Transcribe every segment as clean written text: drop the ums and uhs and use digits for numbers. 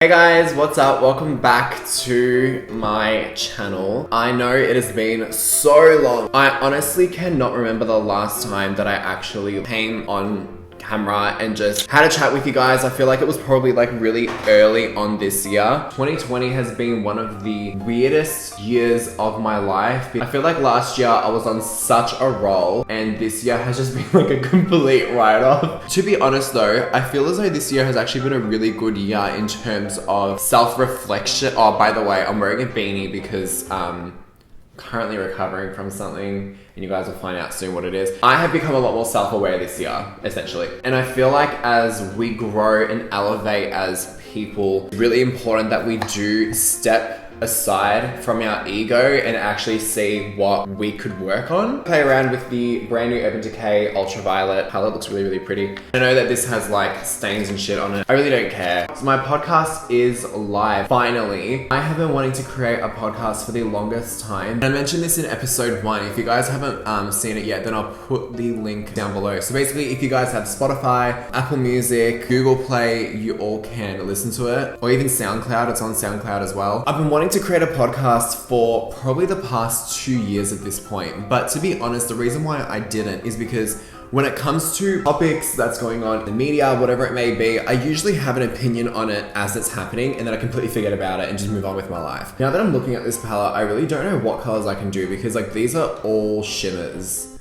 Hey guys, what's up? Welcome back to my channel. I know it has been so long. I honestly cannot remember the last time that I actually came on camera and just had a chat with you guys. I feel like it was probably like really early on this year. 2020 has been one of the weirdest years of my life. I feel like last year I was on such a roll and this year has just been like a complete write-off. To be honest though, I feel as though this year has actually been a really good year in terms of self-reflection. Oh, by the way, I'm wearing a beanie because currently recovering from something and you guys will find out soon what it is. I have become a lot more self-aware this year, essentially. And I feel like as we grow and elevate as people, it's really important that we do step aside from our ego and actually see what we could work on. Play around with the brand new Decay Ultraviolet palette. Looks really, really pretty. I know that this has like stains and shit on it. I really don't care. So my podcast is live. Finally, I have been wanting to create a podcast for the longest time. And I mentioned this in episode 1. If you guys haven't seen it yet, then I'll put the link down below. So basically, if you guys have Spotify, Apple Music, Google Play, you all can listen to it. Or even SoundCloud, it's on SoundCloud as well. I've been wanting to create a podcast for probably the past 2 years at this point. But to be honest, the reason why I didn't is because when it comes to topics that's going on in the media, whatever it may be, I usually have an opinion on it as it's happening and then I completely forget about it and just move on with my life. Now that I'm looking at this palette, I really don't know what colors I can do because like these are all shimmers.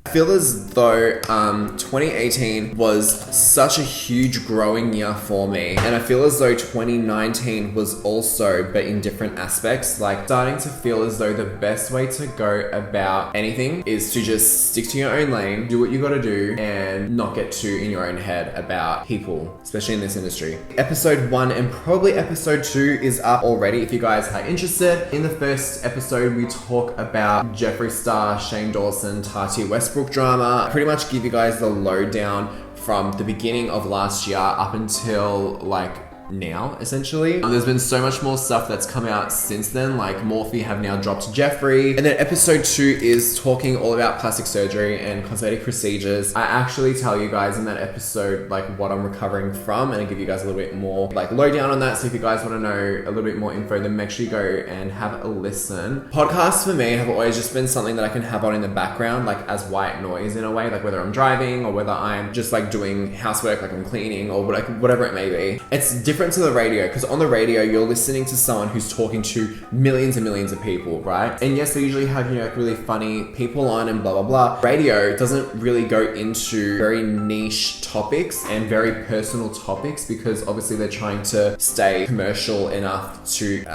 I feel as though 2018 was such a huge growing year for me, and I feel as though 2019 was also, but in different aspects, like starting to feel as though the best way to go about anything is to just stick to your own lane, do what you gotta do, and not get too in your own head about people, especially in this industry. Episode 1 and probably episode 2 is up already if you guys are interested. In the first episode, we talk about Jeffree Star, Shane Dawson, Tati Westbrook drama. I pretty much give you guys the lowdown from the beginning of last year up until like now, essentially. There's been so much more stuff that's come out since then, like Morphe have now dropped Jeffree. And then episode 2 is talking all about plastic surgery and cosmetic procedures. I actually tell you guys in that episode like what I'm recovering from, and I give you guys a little bit more like lowdown on that. So if you guys want to know a little bit more info, then make sure you go and have a listen. Podcasts for me have always just been something that I can have on in the background, like as white noise in a way, like whether I'm driving or whether I'm just like doing housework, like I'm cleaning or like whatever it may be. It's different to the radio, because on the radio you're listening to someone who's talking to millions and millions of people, right? And yes, they usually have, you know, like really funny people on and blah blah blah. Radio doesn't really go into very niche topics and very personal topics because obviously they're trying to stay commercial enough to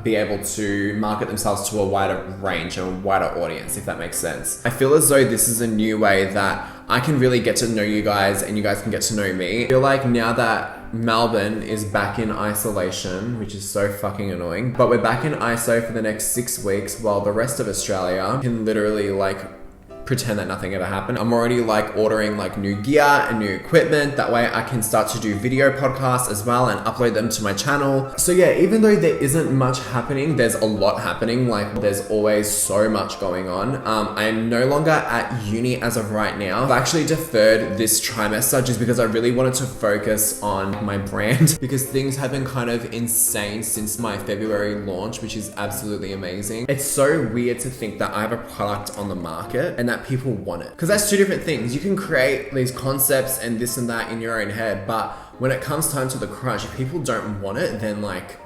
be able to market themselves to a wider range and a wider audience, if that makes sense. I feel as though this is a new way that I can really get to know you guys and you guys can get to know me. I feel like now that Melbourne is back in isolation, which is so fucking annoying, but we're back in ISO for the next 6 weeks while the rest of Australia can literally like pretend that nothing ever happened. I'm already like ordering like new gear and new equipment. That way I can start to do video podcasts as well and upload them to my channel. So yeah, even though there isn't much happening, there's a lot happening. Like there's always so much going on. I am no longer at uni as of right now. I've actually deferred this trimester just because I really wanted to focus on my brand because things have been kind of insane since my February launch, which is absolutely amazing. It's so weird to think that I have a product on the market and that people want it, because that's two different things. You can create these concepts and this and that in your own head, but when it comes time to the crunch, if people don't want it, then like,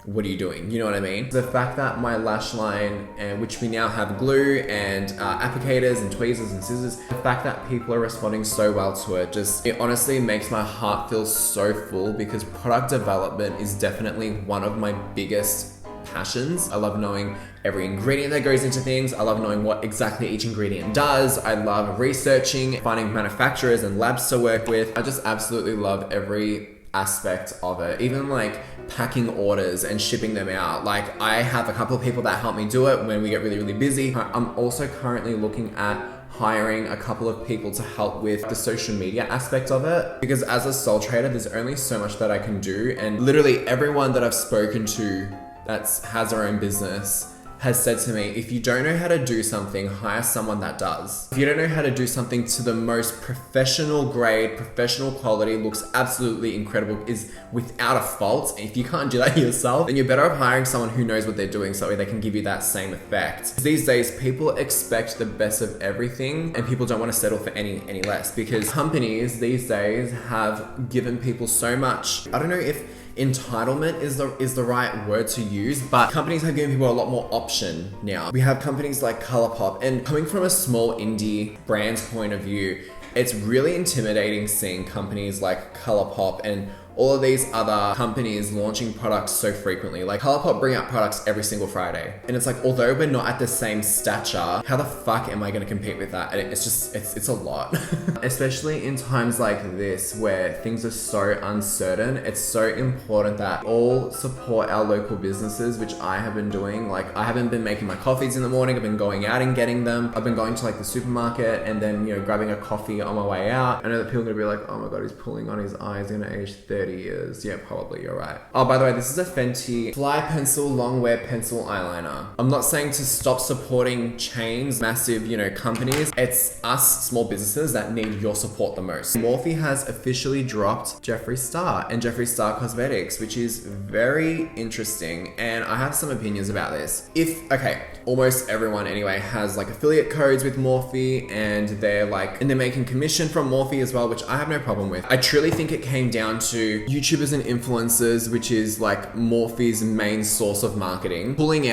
what are you doing? You know what I mean? The fact that my lash line, and which we now have glue and applicators and tweezers and scissors, the fact that people are responding so well to it, just, it honestly makes my heart feel so full because product development is definitely one of my biggest passions. I love knowing every ingredient that goes into things. I love knowing what exactly each ingredient does. I love researching, finding manufacturers and labs to work with. I just absolutely love every aspect of it, even like packing orders and shipping them out. Like I have a couple of people that help me do it when we get really, really busy. I'm also currently looking at hiring a couple of people to help with the social media aspect of it, because as a sole trader, there's only so much that I can do, and literally everyone that I've spoken to that has their own business has said to me, if you don't know how to do something, hire someone that does. If you don't know how to do something to the most professional grade, professional quality, looks absolutely incredible, is without a fault, if you can't do that yourself, then you're better off hiring someone who knows what they're doing so they can give you that same effect. These days, people expect the best of everything and people don't want to settle for any less, because companies these days have given people so much. I don't know if entitlement is the right word to use, but companies have given people a lot more option now. We have companies like ColourPop, and coming from a small indie brand's point of view, it's really intimidating seeing companies like ColourPop and all of these other companies launching products so frequently. Like ColourPop bring out products every single Friday. And it's like, although we're not at the same stature, how the fuck am I gonna compete with that? And it's a lot. Especially in times like this where things are so uncertain, it's so important that all support our local businesses, which I have been doing. Like, I haven't been making my coffees in the morning, I've been going out and getting them. I've been going to like the supermarket and then, you know, grabbing a coffee on my way out. I know that people are gonna be like, oh my God, he's pulling on his eyes, he's gonna age 30 years. Yeah, probably, you're right. Oh, by the way, this is a Fenty Fly Pencil Long Wear Pencil Eyeliner. I'm not saying to stop supporting chains, massive, you know, companies. It's us small businesses that need your support the most. Morphe has officially dropped Jeffree Star and Jeffree Star Cosmetics, which is very interesting. And I have some opinions about this. Okay, almost everyone anyway has like affiliate codes with Morphe, and they're making commission from Morphe as well, which I have no problem with. I truly think it came down to YouTubers and influencers, which is like Morphe's main source of marketing, pulling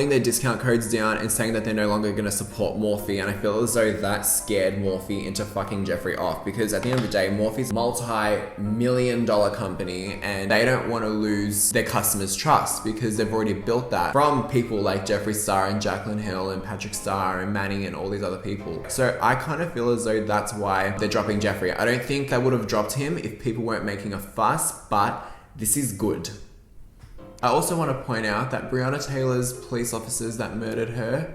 their discount codes down and saying that they're no longer going to support Morphe. And I feel as though that scared Morphe into fucking Jeffree off, because at the end of the day, Morphe's a multi-million-dollar company and they don't want to lose their customers' trust, because they've already built that from people like Jeffree Star and Jaclyn Hill and Patrick Star and Manny and all these other people. So I kind of feel as though that's why they're dropping Jeffree. I don't think they would have dropped him if people weren't making a fuss, but this is good. I also want to point out that Breonna Taylor's police officers that murdered her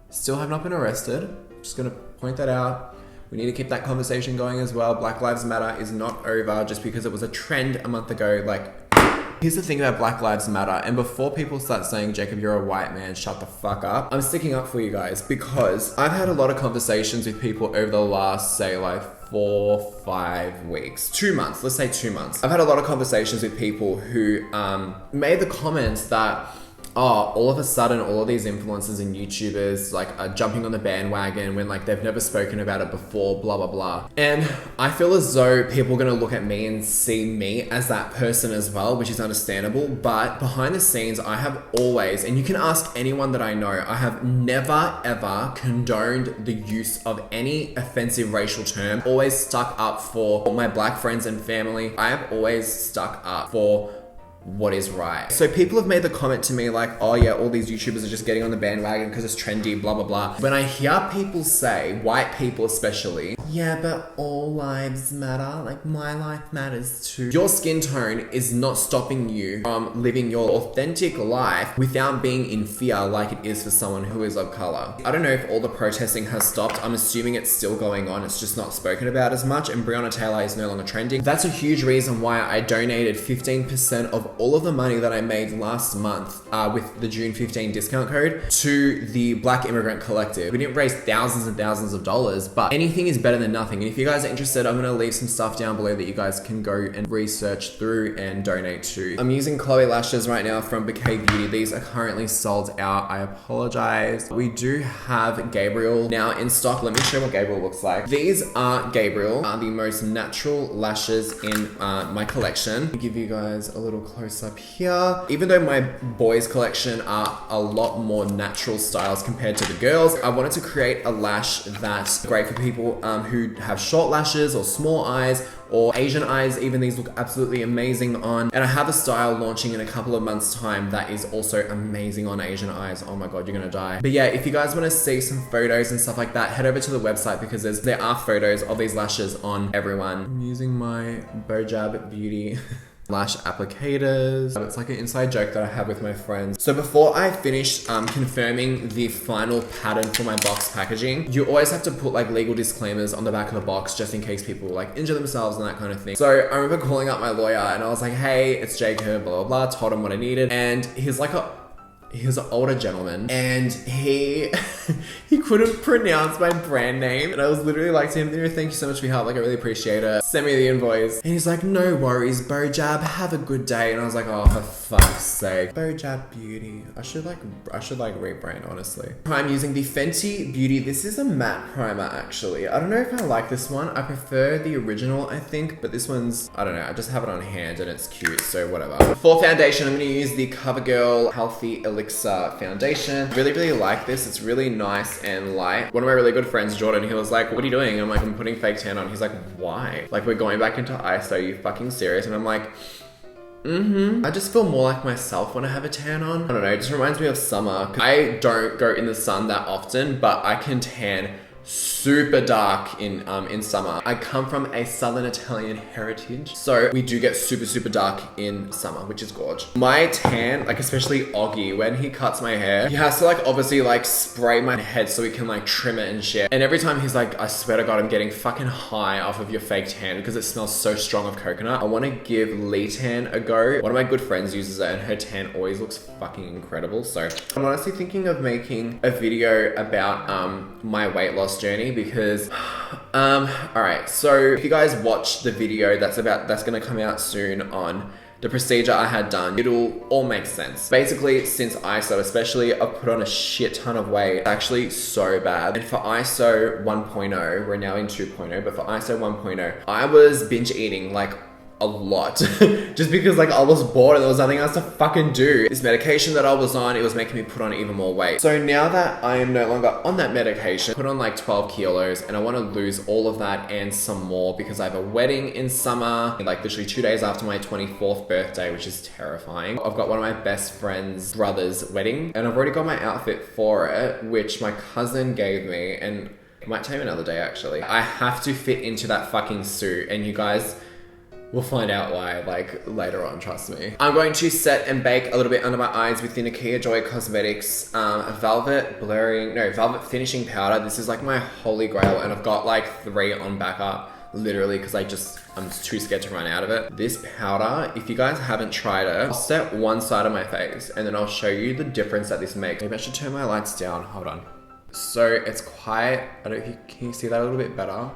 still have not been arrested. Just gonna point that out. We need to keep that conversation going as well. Black Lives Matter is not over just because it was a trend a month ago. Like, here's the thing about Black Lives Matter, and before people start saying, Jacob, you're a white man, shut the fuck up, I'm sticking up for you guys, because I've had a lot of conversations with people over the last, say, like 4, 5 weeks, 2 months, let's say 2 months. I've had a lot of conversations with people who made the comments that, oh, all of a sudden, all of these influencers and YouTubers like are jumping on the bandwagon when like they've never spoken about it before, blah, blah, blah. And I feel as though people are gonna look at me and see me as that person as well, which is understandable. But behind the scenes, I have always, and you can ask anyone that I know, I have never ever condoned the use of any offensive racial term, always stuck up for my black friends and family. I have always stuck up for what is right. So people have made the comment to me like, oh yeah, all these YouTubers are just getting on the bandwagon because it's trendy, blah, blah, blah. When I hear people say, white people especially, yeah, but all lives matter, like my life matters too. Your skin tone is not stopping you from living your authentic life without being in fear like it is for someone who is of color. I don't know if all the protesting has stopped. I'm assuming it's still going on. It's just not spoken about as much, and Breonna Taylor is no longer trending. That's a huge reason why I donated 15% of all of the money that I made last month with the June 15 discount code to the Black Immigrant Collective. We didn't raise thousands and thousands of dollars, but anything is better than nothing. And if you guys are interested, I'm gonna leave some stuff down below that you guys can go and research through and donate to. I'm using Chloe lashes right now from Decay Beauty. These are currently sold out. I apologize. We do have Gabriel now in stock. Let me show what Gabriel looks like. These are Gabriel, the most natural lashes in my collection. I'll give you guys a little close up here. Even though my boys collection are a lot more natural styles compared to the girls, I wanted to create a lash that's great for people who have short lashes or small eyes or Asian eyes. Even these look absolutely amazing on. And I have a style launching in a couple of months time that is also amazing on Asian eyes. Oh my God, you're gonna die. But yeah, if you guys wanna see some photos and stuff like that, head over to the website because there are photos of these lashes on everyone. I'm using my Bojab Beauty lash applicators. It's like an inside joke that I have with my friends. So before I finish confirming the final pattern for my box packaging, you always have to put like legal disclaimers on the back of the box just in case people like injure themselves and that kind of thing. So I remember calling up my lawyer and I was like, hey, it's Jacob, blah, blah, blah, told him what I needed. And he's like, he was an older gentleman, and he he couldn't pronounce my brand name, and I was literally like to him, thank you so much for your help, like I really appreciate it, send me the invoice. And he's like, no worries Bojab, have a good day. And I was like, oh, for fuck's sake. Bojab Beauty, I should like rebrand, honestly. I'm using the Fenty Beauty. This is a matte primer actually. I don't know if I like this one. I prefer the original, I think, but this one's, I don't know, I just have it on hand and it's cute, so whatever. For foundation, I'm gonna use the CoverGirl Healthy Elixir foundation. Really like this. It's really nice and light. One of my really good friends, Jordan, he was like, what are you doing? And I'm like, I'm putting fake tan on. He's like, why? Like, we're going back into ISO, are you fucking serious? And I'm like, I just feel more like myself when I have a tan on. I don't know, it just reminds me of summer. I don't go in the sun that often, but I can tan super dark in summer. I come from a southern Italian heritage, so we do get super dark in summer, which is gorgeous. My tan, like especially Oggy, when he cuts my hair, he has to like obviously like spray my head so he can like trim it and shit. And every time he's like, I swear to God, I'm getting fucking high off of your fake tan because it smells so strong of coconut. I want to give Lee Tan a go. One of my good friends uses it and her tan always looks fucking incredible. So I'm honestly thinking of making a video about my weight loss journey, because all right, so if you guys watch the video that's gonna come out soon on the procedure I had done, it'll all make sense. Basically, since ISO especially, I've put on a shit ton of weight. It's actually so bad. And for ISO 1.0, we're now in 2.0, but for ISO 1.0, I was binge eating like a lot just because like I was bored and there was nothing else to fucking do. This medication that I was on, it was making me put on even more weight. So now that I am no longer on that medication, I put on like 12 kilos and I want to lose all of that and some more because I have a wedding in summer, like literally 2 days after my 24th birthday, which is terrifying. I've got one of my best friend's brother's wedding and I've already got my outfit for it, which my cousin gave me, and I might tell you another day actually. I have to fit into that fucking suit, and you guys, we'll find out why, like, later on, trust me. I'm going to set and bake a little bit under my eyes with the Decay Cosmetics Velvet Finishing Powder. This is like my holy grail, and I've got like 3 on backup, literally, because I'm too scared to run out of it. This powder, if you guys haven't tried it, I'll set one side of my face, and then I'll show you the difference that this makes. Maybe I should turn my lights down, hold on. So it's quite, I don't know if you, can you see that a little bit better?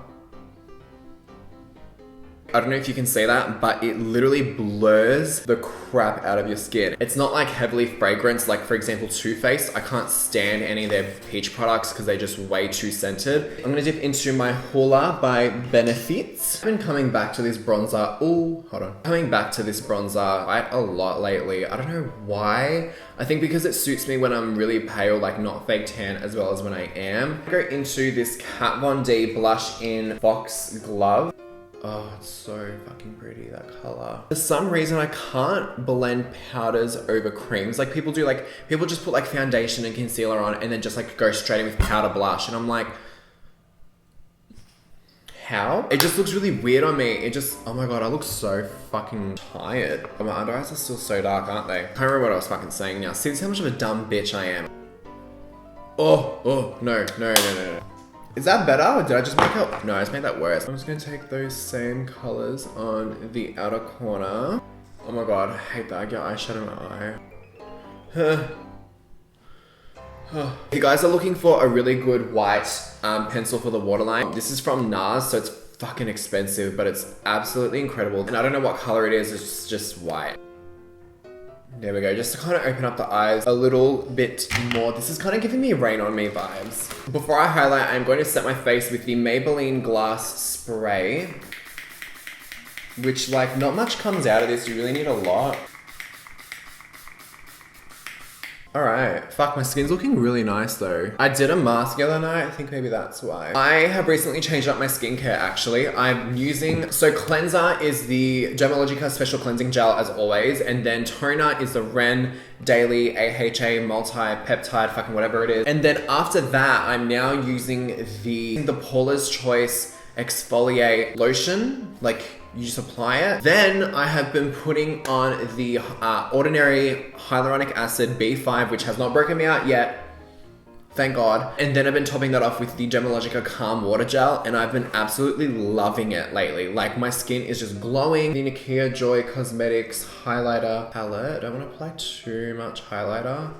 I don't know if you can see that, but it literally blurs the crap out of your skin. It's not like heavily fragranced, like for example, Too Faced. I can't stand any of their peach products because they're just way too scented. I'm gonna dip into my Hoola by Benefits. I've been coming back to this bronzer, coming back to this bronzer quite a lot lately. I don't know why. I think because it suits me when I'm really pale, like not fake tan, as well as when I am. I go into this Kat Von D blush in Fox Glove. Oh, it's so fucking pretty, that color. For some reason, I can't blend powders over creams. Like people do, like people just put like foundation and concealer on and then just like go straight in with powder blush. And I'm like, how? It just looks really weird on me. It just, oh my God, I look so fucking tired. My under eyes are still so dark, aren't they? I can't remember what I was fucking saying now. See how much of a dumb bitch I am. Oh, no. Is that better? Or did I just make it? No, I just made that worse. I'm just gonna take those same colors on the outer corner. Oh my God, I hate that. I get eyeshadow in my eye. If you guys are looking for a really good white pencil for the waterline, this is from NARS, so it's fucking expensive, but it's absolutely incredible. And I don't know what color it is, it's just white. There we go, just to kind of open up the eyes a little bit more. This is kind of giving me Rain On Me vibes. Before I highlight, I'm going to set my face with the Maybelline Glass Spray, which like not much comes out of this. You really need a lot. Alright, fuck, my skin's looking really nice though. I did a mask the other night, I think maybe that's why. I have recently changed up my skincare actually. I'm using, so cleanser is the Gemologica Special Cleansing Gel as always, and then toner is the Ren Daily AHA Multi-Peptide, fucking whatever it is. And then after that, I'm now using the Paula's Choice Exfoliate Lotion, like you just apply it. Then I have been putting on the Ordinary Hyaluronic Acid B5, which has not broken me out yet, thank God. And then I've been topping that off with the Gemologica Calm Water Gel, and I've been absolutely loving it lately. Like my skin is just glowing. The Decay Cosmetics Highlighter Palette. I don't want to apply too much highlighter.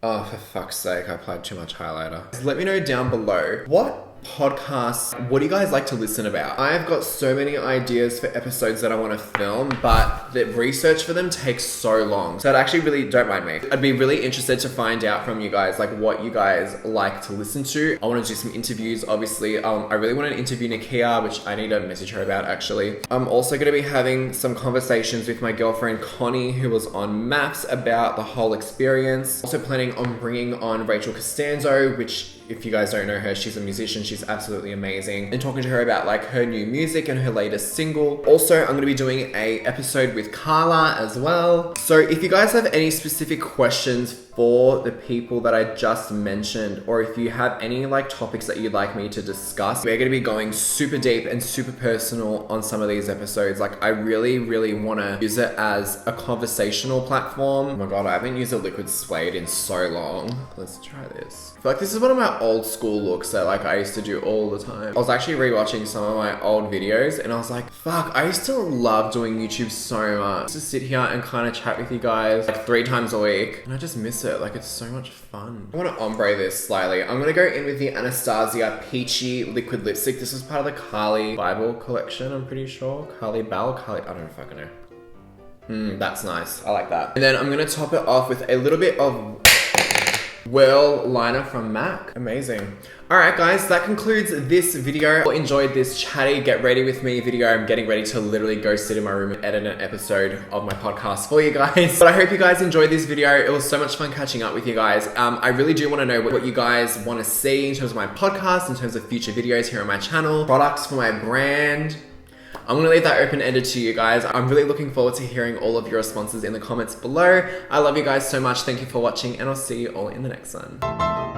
Oh, for fuck's sake, I applied too much highlighter. Let me know down below, what podcasts, what do you guys like to listen about? I've got so many ideas for episodes that I want to film, but the research for them takes so long. So it actually really, don't mind me. I'd be really interested to find out from you guys, like what you guys like to listen to. I want to do some interviews, obviously. I really want to interview Nakia, which I need to message her about actually. I'm also going to be having some conversations with my girlfriend Connie, who was on Maps, about the whole experience. Also planning on bringing on Rachel Costanzo, which if you guys don't know her, she's a musician. She's absolutely amazing. And talking to her about like her new music and her latest single. Also, I'm going to be doing a episode with Carla as well. So if you guys have any specific questions for the people that I just mentioned, or if you have any like topics that you'd like me to discuss, we're going to be going super deep and super personal on some of these episodes. Like I really, really want to use it as a conversational platform. Oh my God, I haven't used a liquid suede in so long. Let's try this. I feel like this is one of my old school looks that like I used to do all the time. I was actually rewatching some of my old videos and I was like, fuck, I used to love doing YouTube so much. To sit here and kind of chat with you guys like 3 times a week. And I just miss it. Like it's so much fun. I want to ombre this slightly. I'm going to go in with the Anastasia Peachy liquid lipstick. This was part of the Carly Bible collection, I'm pretty sure. Carly Bell, I don't fucking know. That's nice. I like that. And then I'm going to top it off with a little bit of Whirl liner from MAC. Amazing. Alright guys, that concludes this video. If you enjoyed this chatty get ready with me video, I'm getting ready to literally go sit in my room and edit an episode of my podcast for you guys. But I hope you guys enjoyed this video. It was so much fun catching up with you guys. I really do want to know what you guys want to see in terms of my podcast, in terms of future videos here on my channel, products for my brand. I'm going to leave that open-ended to you guys. I'm really looking forward to hearing all of your responses in the comments below. I love you guys so much. Thank you for watching and I'll see you all in the next one.